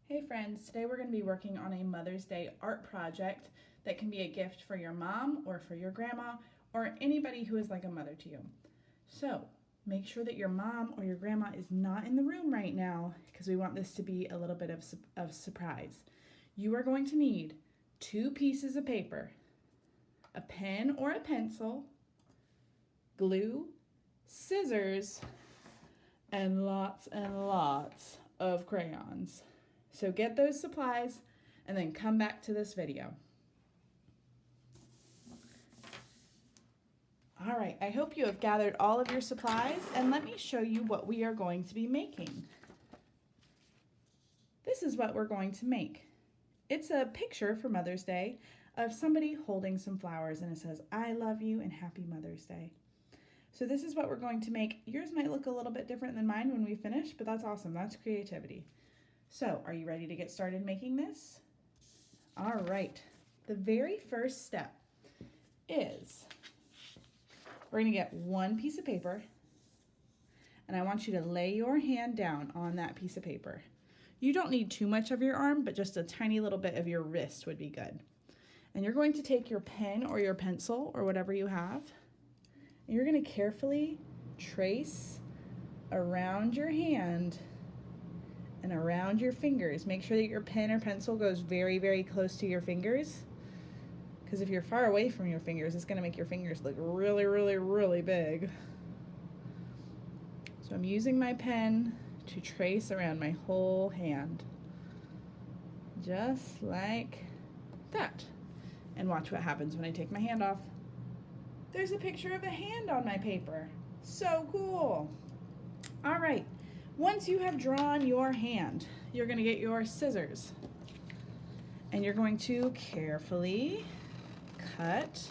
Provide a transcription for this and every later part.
Hey friends, today we're going to be working on a Mother's Day art project that can be a gift for your mom or for your grandma or anybody who is like a mother to you. So make sure that your mom or your grandma is not in the room right now because we want this to be a little bit of surprise. You are going to need 2 pieces of paper, a pen or a pencil, glue, scissors, and lots of crayons. So get those supplies and then come back to this video. All right, I hope you have gathered all of your supplies and let me show you what we are going to be making. This is what we're going to make. It's a picture for Mother's Day of somebody holding some flowers and it says, "I love you and happy Mother's Day." So this is what we're going to make. Yours might look a little bit different than mine when we finish, but that's awesome. That's creativity. So, are you ready to get started making this? All right. The very first step is we're going to get 1 piece of paper, and I want you to lay your hand down on that piece of paper. You don't need too much of your arm, but just a tiny little bit of your wrist would be good. And you're going to take your pen or your pencil or whatever you have, and you're going to carefully trace around your hand and around your fingers. Make sure that your pen or pencil goes very, very close to your fingers, because if you're far away from your fingers, it's going to make your fingers look really, really, really big. So I'm using my pen to trace around my whole hand, just like that. And watch what happens when I take my hand off. There's a picture of a hand on my paper. So cool. All right. Once you have drawn your hand, you're going to get your scissors and you're going to carefully cut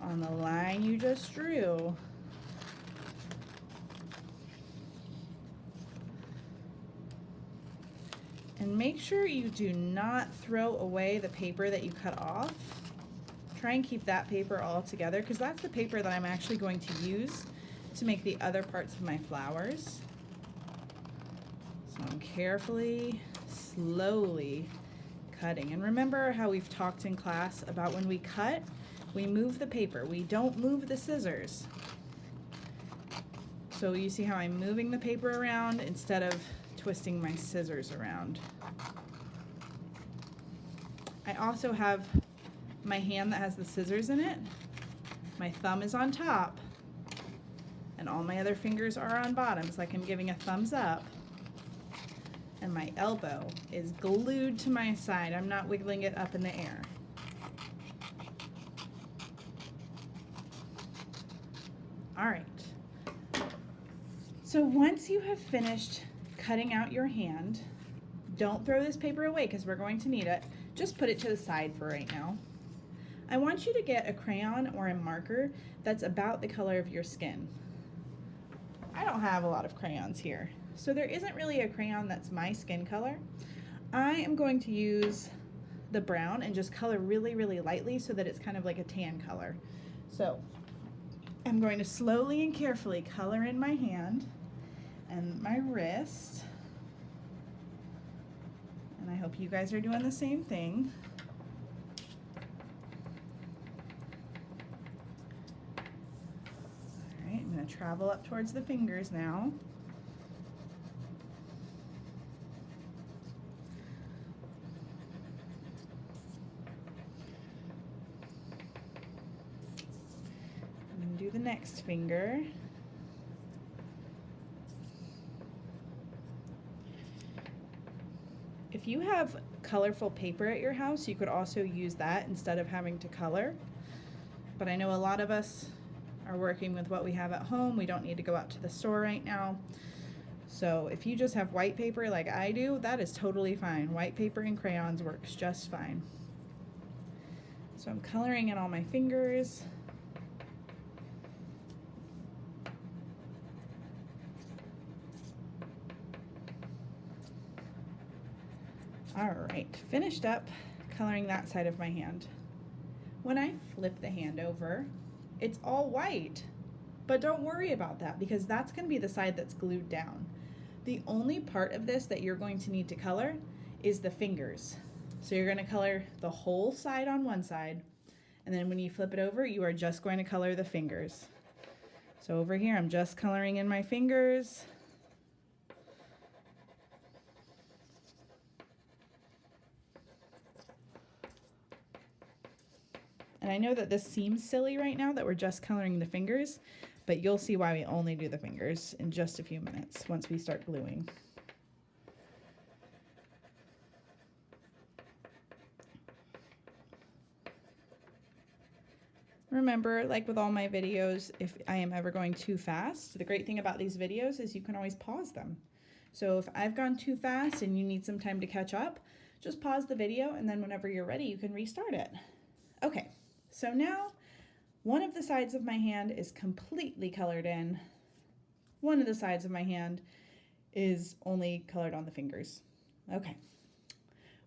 on the line you just drew. And make sure you do not throw away the paper that you cut off. Try and keep that paper all together because that's the paper that I'm actually going to use to make the other parts of my flowers. So I'm carefully, slowly cutting. And remember how we've talked in class about when we cut, we move the paper. We don't move the scissors. So you see how I'm moving the paper around instead of twisting my scissors around. I also have my hand that has the scissors in it. My thumb is on top and all my other fingers are on bottom. It's like I'm giving a thumbs up. And my elbow is glued to my side. I'm not wiggling it up in the air. All right. So once you have finished cutting out your hand, don't throw this paper away because we're going to need it. Just put it to the side for right now. I want you to get a crayon or a marker that's about the color of your skin. I don't have a lot of crayons here, so there isn't really a crayon that's my skin color. I am going to use the brown and just color really, really lightly so that it's kind of like a tan color. So I'm going to slowly and carefully color in my hand and my wrist. And I hope you guys are doing the same thing. All right, I'm going to travel up towards the fingers now. Do the next finger. If you have colorful paper at your house, you could also use that instead of having to color. But I know a lot of us are working with what we have at home. We don't need to go out to the store right now. So if you just have white paper like I do, that is totally fine. White paper and crayons works just fine. So I'm coloring in all my fingers. All right, finished up coloring that side of my hand. When I flip the hand over, it's all white, but don't worry about that because that's going to be the side that's glued down. The only part of this that you're going to need to color is the fingers. So you're going to color the whole side on one side, and then when you flip it over, you are just going to color the fingers. So over here, I'm just coloring in my fingers. And I know that this seems silly right now that we're just coloring the fingers, but you'll see why we only do the fingers in just a few minutes once we start gluing. Remember, like with all my videos, if I am ever going too fast, the great thing about these videos is you can always pause them. So if I've gone too fast and you need some time to catch up, just pause the video, and then whenever you're ready, you can restart it. Okay, so now one of the sides of my hand is completely colored in. One of the sides of my hand is only colored on the fingers. Okay,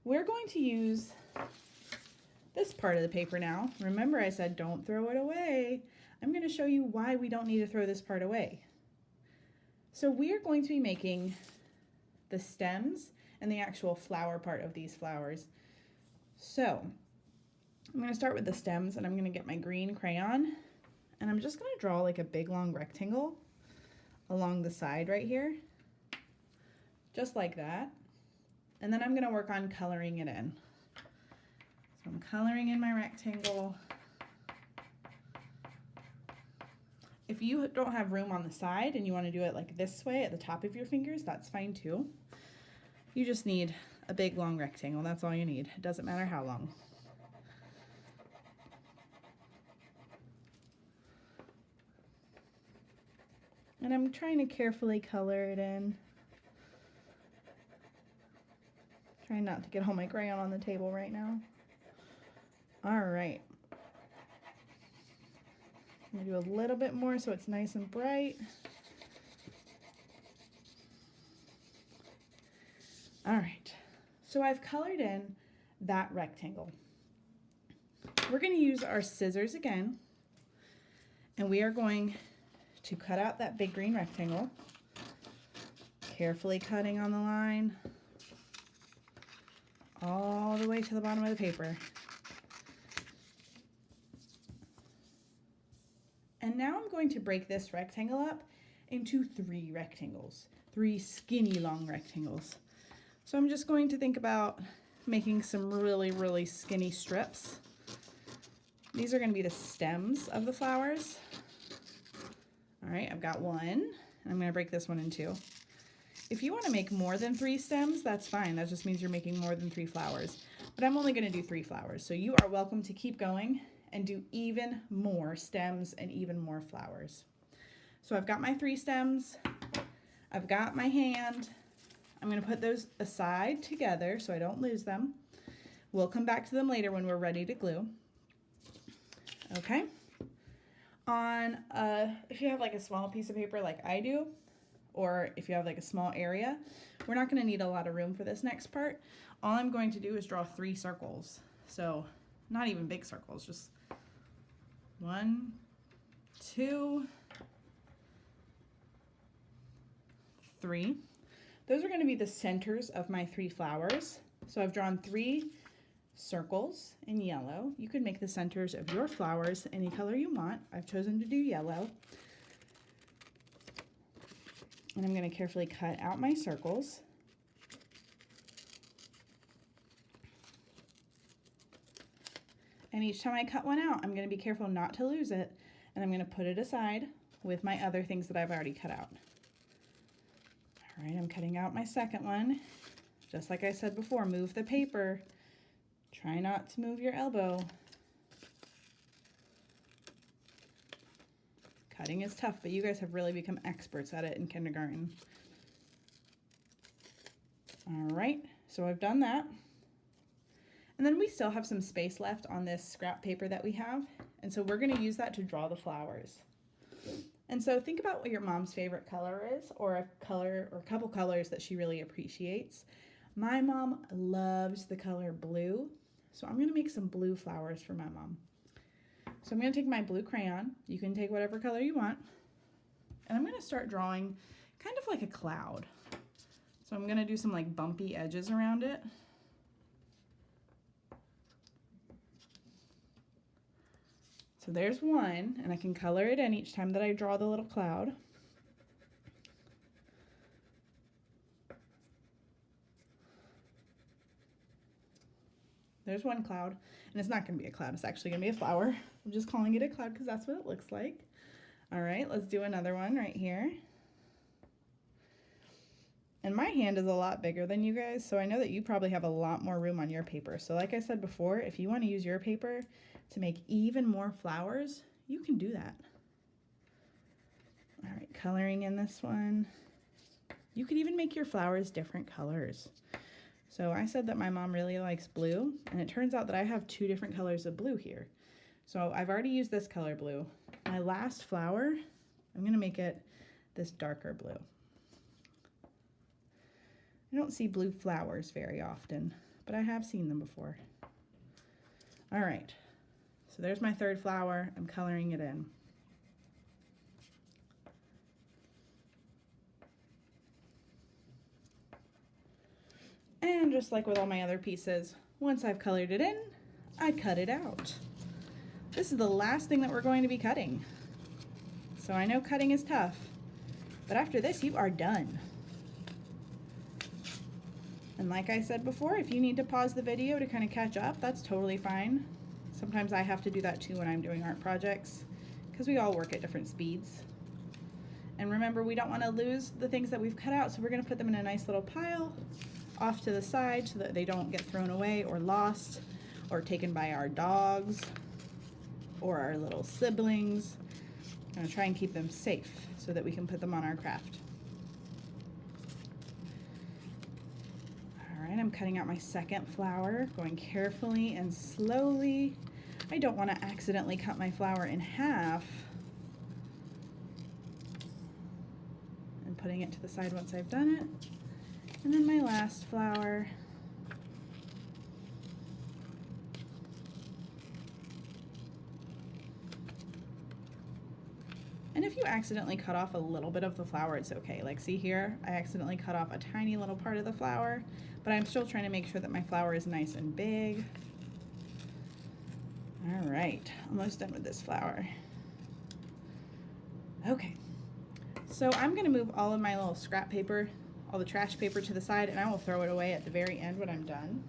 we're going to use this part of the paper now. Remember, I said don't throw it away. I'm going to show you why we don't need to throw this part away. So we are going to be making the stems and the actual flower part of these flowers. So I'm going to start with the stems, and I'm going to get my green crayon, and I'm just going to draw like a big long rectangle along the side right here, just like that. And then I'm going to work on coloring it in. So I'm coloring in my rectangle. If you don't have room on the side and you want to do it like this way at the top of your fingers, that's fine too. You just need a big long rectangle. That's all you need. It doesn't matter how long. And I'm trying to carefully color it in. Trying not to get all my crayon on the table right now. All right. I'm gonna do a little bit more so it's nice and bright. All right, so I've colored in that rectangle. We're going to use our scissors again, and we are going to cut out that big green rectangle, carefully cutting on the line all the way to the bottom of the paper. And now I'm going to break this rectangle up into 3 rectangles, 3 skinny long rectangles. So I'm just going to think about making some really, really skinny strips. These are going to be the stems of the flowers. All right, I've got one, and I'm going to break this one in 2. If you want to make more than 3 stems, that's fine. That just means you're making more than 3 flowers. But I'm only going to do 3 flowers, so you are welcome to keep going and do even more stems and even more flowers. So I've got my 3 stems. I've got my hand. I'm going to put those aside together so I don't lose them. We'll come back to them later when we're ready to glue. Okay. If you have like a small piece of paper like I do, or if you have like a small area, we're not going to need a lot of room for this next part. All I'm going to do is draw 3 circles. So not even big circles, just 1, 2, 3. Those are going to be the centers of my 3 flowers. So I've drawn 3 circles in yellow. You could make the centers of your flowers any color you want. I've chosen to do yellow. And I'm going to carefully cut out my circles. And each time I cut one out, I'm going to be careful not to lose it. And I'm going to put it aside with my other things that I've already cut out. All right, I'm cutting out my second one. Just like I said before, move the paper. Try not to move your elbow. Cutting is tough, but you guys have really become experts at it in kindergarten. All right, so I've done that. And then we still have some space left on this scrap paper that we have. And so we're going to use that to draw the flowers. And so think about what your mom's favorite color is, or a color or a couple colors that she really appreciates. My mom loves the color blue, so I'm going to make some blue flowers for my mom. So I'm going to take my blue crayon. You can take whatever color you want. And I'm going to start drawing kind of like a cloud. So I'm gonna do some like bumpy edges around it. So there's one, and I can color it in each time that I draw the little cloud. There's one cloud, and it's not going to be a cloud. It's actually going to be a flower. I'm just calling it a cloud because that's what it looks like. All right, let's do another one right here. And my hand is a lot bigger than you guys, so I know that you probably have a lot more room on your paper. So like I said before, if you want to use your paper to make even more flowers, you can do that. All right, coloring in this one. You could even make your flowers different colors. So I said that my mom really likes blue, and it turns out that I have 2 different colors of blue here. So I've already used this color blue. My last flower, I'm going to make it this darker blue. I don't see blue flowers very often, but I have seen them before. All right, so there's my 3rd flower. I'm coloring it in. And just like with all my other pieces, once I've colored it in, I cut it out. This is the last thing that we're going to be cutting. So I know cutting is tough, but after this, you are done. And like I said before, if you need to pause the video to kind of catch up, that's totally fine. Sometimes I have to do that too when I'm doing art projects, because we all work at different speeds. And remember, we don't want to lose the things that we've cut out, so we're going to put them in a nice little pile off to the side so that they don't get thrown away or lost or taken by our dogs or our little siblings. I'm going to try and keep them safe so that we can put them on our craft. All right, I'm cutting out my 2nd flower, going carefully and slowly. I don't want to accidentally cut my flower in half. And putting it to the side once I've done it. And then my last flower. And if you accidentally cut off a little bit of the flower, it's okay. Like see here, I accidentally cut off a tiny little part of the flower, but I'm still trying to make sure that my flower is nice and big. All right, almost done with this flower. Okay, so I'm gonna move all of my little scrap paper, all the trash paper to the side, and I will throw it away at the very end when I'm done.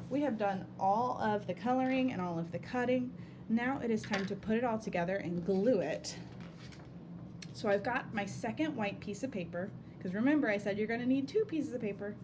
We have done all of the coloring and all of the cutting. Now it is time to put it all together and glue it. So I've got my 2nd white piece of paper, because remember I said you're going to need 2 pieces of paper,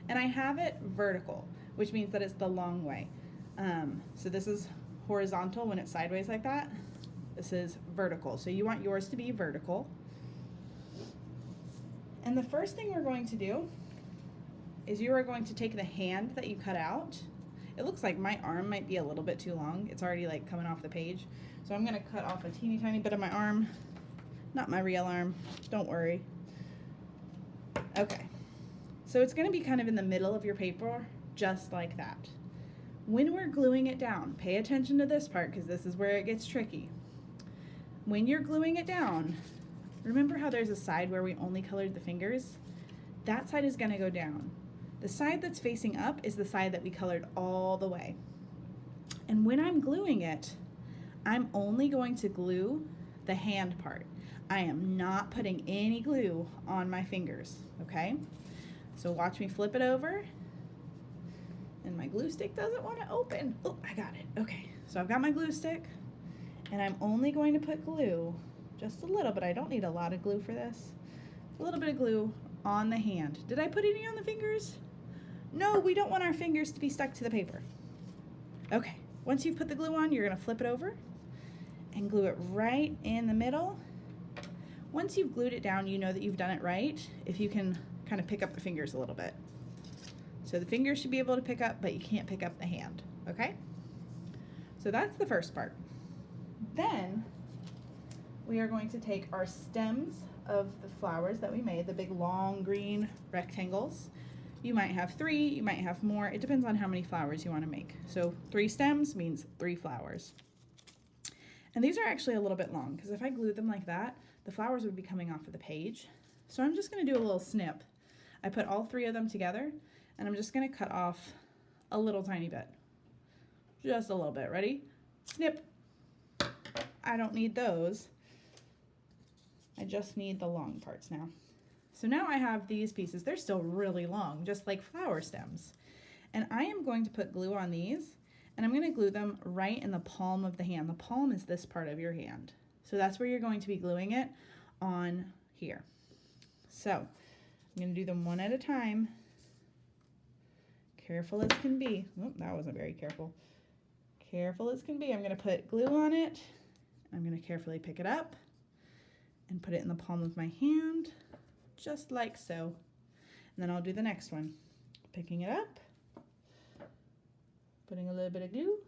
and I have it vertical, which means that it's the long way. So this is horizontal when it's sideways like that. This is vertical, so you want yours to be vertical. And the first thing we're going to do is you are going to take the hand that you cut out. It looks like my arm might be a little bit too long. It's already like coming off the page. So I'm gonna cut off a teeny tiny bit of my arm. Not my real arm, don't worry. Okay, so it's gonna be kind of in the middle of your paper, just like that. When we're gluing it down, pay attention to this part because this is where it gets tricky. When you're gluing it down, remember how there's a side where we only colored the fingers? That side is gonna go down. The side that's facing up is the side that we colored all the way. And when I'm gluing it, I'm only going to glue the hand part. I am not putting any glue on my fingers, okay? So watch me flip it over. And my glue stick doesn't want to open. Oh, I got it. Okay, so I've got my glue stick, and I'm only going to put glue, just a little bit. I don't need a lot of glue for this. A little bit of glue on the hand. Did I put any on the fingers? No, we don't want our fingers to be stuck to the paper. Okay, once you've put the glue on, you're gonna flip it over and glue it right in the middle. Once you've glued it down, you know that you've done it right if you can kind of pick up the fingers a little bit. So the fingers should be able to pick up, but you can't pick up the hand, okay? So that's the first part. Then we are going to take our stems of the flowers that we made, the big long green rectangles. You might have 3, you might have more. It depends on how many flowers you want to make. So 3 stems means 3 flowers. And these are actually a little bit long because if I glued them like that, the flowers would be coming off of the page. So I'm just going to do a little snip I put all 3 of them together, and I'm just going to cut off a little tiny bit. Just a little bit. Ready? Snip. I don't need those. I just need the long parts now. So now I have these pieces. They're still really long, just like flower stems. And I am going to put glue on these, and I'm going to glue them right in the palm of the hand. The palm is this part of your hand. So that's where you're going to be gluing it on here. So I'm going to do them one at a time. Careful as can be. Oh, that wasn't very careful. Careful as can be. I'm going to put glue on it. I'm going to carefully pick it up and put it in the palm of my hand, just like so. And then I'll do the next one. Picking it up, putting a little bit of glue.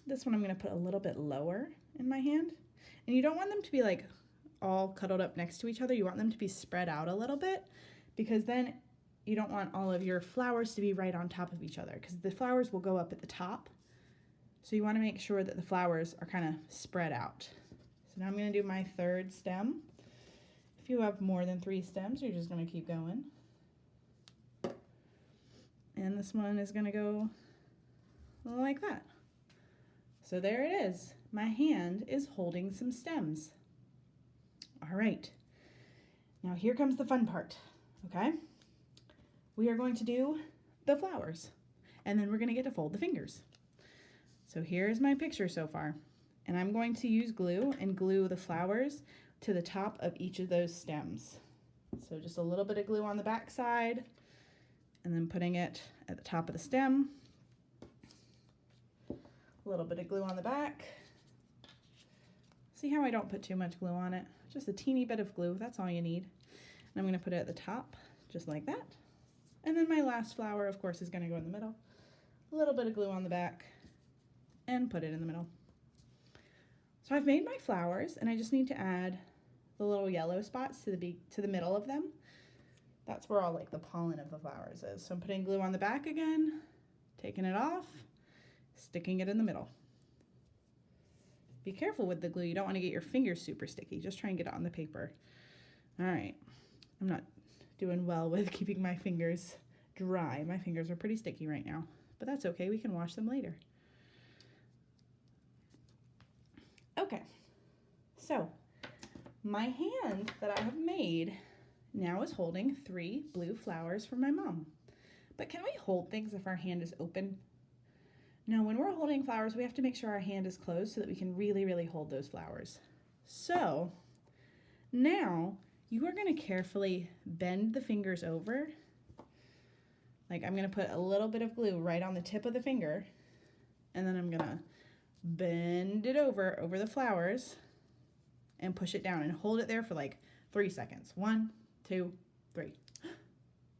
This one I'm going to put a little bit lower in my hand. And you don't want them to be like all cuddled up next to each other. You want them to be spread out a little bit, because then you don't want all of your flowers to be right on top of each other, because the flowers will go up at the top. So you want to make sure that the flowers are kind of spread out. So now I'm going to do my 3rd stem. If you have more than 3 stems, you're just going to keep going. And this one is going to go like that. So there it is. My hand is holding some stems. All right. Now here comes the fun part, okay? We are going to do the flowers, and then we're going to get to fold the fingers. So here's my picture so far, and I'm going to use glue and glue the flowers to the top of each of those stems. So just a little bit of glue on the back side, and then putting it at the top of the stem. A little bit of glue on the back. See how I don't put too much glue on it? Just a teeny bit of glue, that's all you need. And I'm going to put it at the top, just like that. And then my last flower, of course, is going to go in the middle. A little bit of glue on the back, and put it in the middle. So I've made my flowers, and I just need to add the little yellow spots to the middle of them. That's where all like the pollen of the flowers is. So I'm putting glue on the back again, taking it off, sticking it in the middle. Be careful with the glue. You don't want to get your fingers super sticky. Just try and get it on the paper. All right. I'm not doing well with keeping my fingers dry. My fingers are pretty sticky right now, but that's okay. We can wash them later. Okay, so my hand that I have made now is holding 3 blue flowers for my mom. But can we hold things if our hand is open? No, when we're holding flowers, we have to make sure our hand is closed so that we can really, really hold those flowers. So now you are going to carefully bend the fingers over. Like I'm going to put a little bit of glue right on the tip of the finger, and then I'm going to bend it over the flowers and push it down and hold it there for like 3 seconds. 1, 2, 3.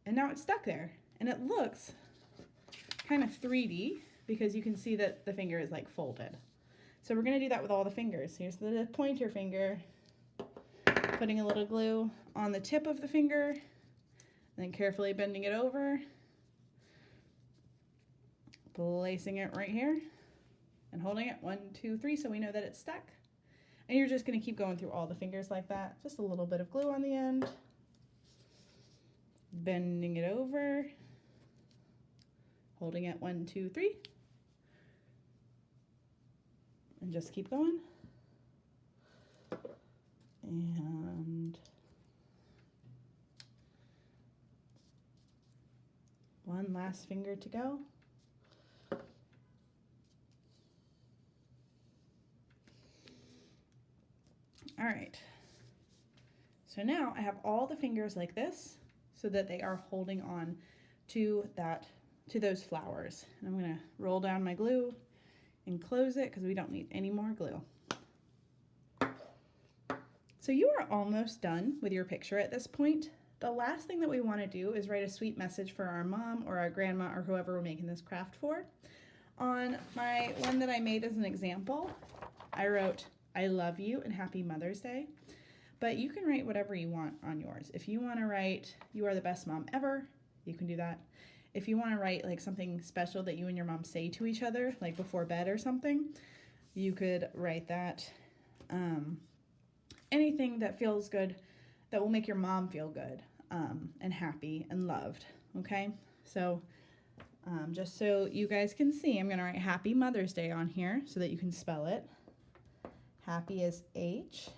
And now it's stuck there, and it looks kind of 3D because you can see that the finger is like folded. So we're going to do that with all the fingers. Here's the pointer finger, putting a little glue on the tip of the finger, then carefully bending it over, placing it right here, and holding it 1, 2, 3 so we know that it's stuck. And you're just going to keep going through all the fingers like that. Just a little bit of glue on the end, bending it over, holding it 1, 2, 3, and just keep going. And one last finger to go. All right, so now I have all the fingers like this so that they are holding on to those flowers. And I'm gonna roll down my glue and close it because we don't need any more glue. So you are almost done with your picture at this point. The last thing that we want to do is write a sweet message for our mom or our grandma or whoever we're making this craft for. On my one that I made as an example, I wrote, "I love you and happy Mother's Day." But you can write whatever you want on yours. If you want to write, "You are the best mom ever," you can do that. If you want to write like something special that you and your mom say to each other, like before bed or something, you could write that. anything that feels good, that will make your mom feel good and happy and loved. Okay, so just so you guys can see, I'm going to write Happy Mother's Day on here so that you can spell it. Happy is H-A-P-P-Y.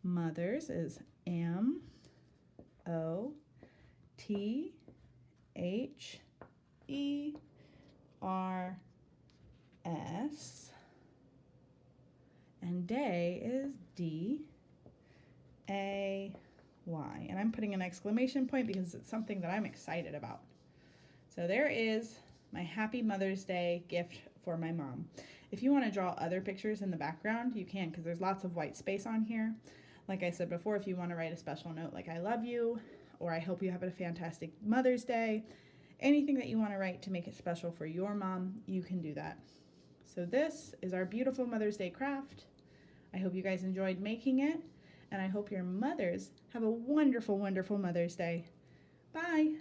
Mothers is M-O-T-H-E-R-S. And day is D-A-Y. And I'm putting an exclamation point because it's something that I'm excited about. So there is my Happy Mother's Day gift for my mom. If you want to draw other pictures in the background, you can, because there's lots of white space on here. Like I said before, if you want to write a special note like I love you, or I hope you have a fantastic Mother's Day, anything that you want to write to make it special for your mom, you can do that. So this is our beautiful Mother's Day craft. I hope you guys enjoyed making it, and I hope your mothers have a wonderful, wonderful Mother's Day. Bye!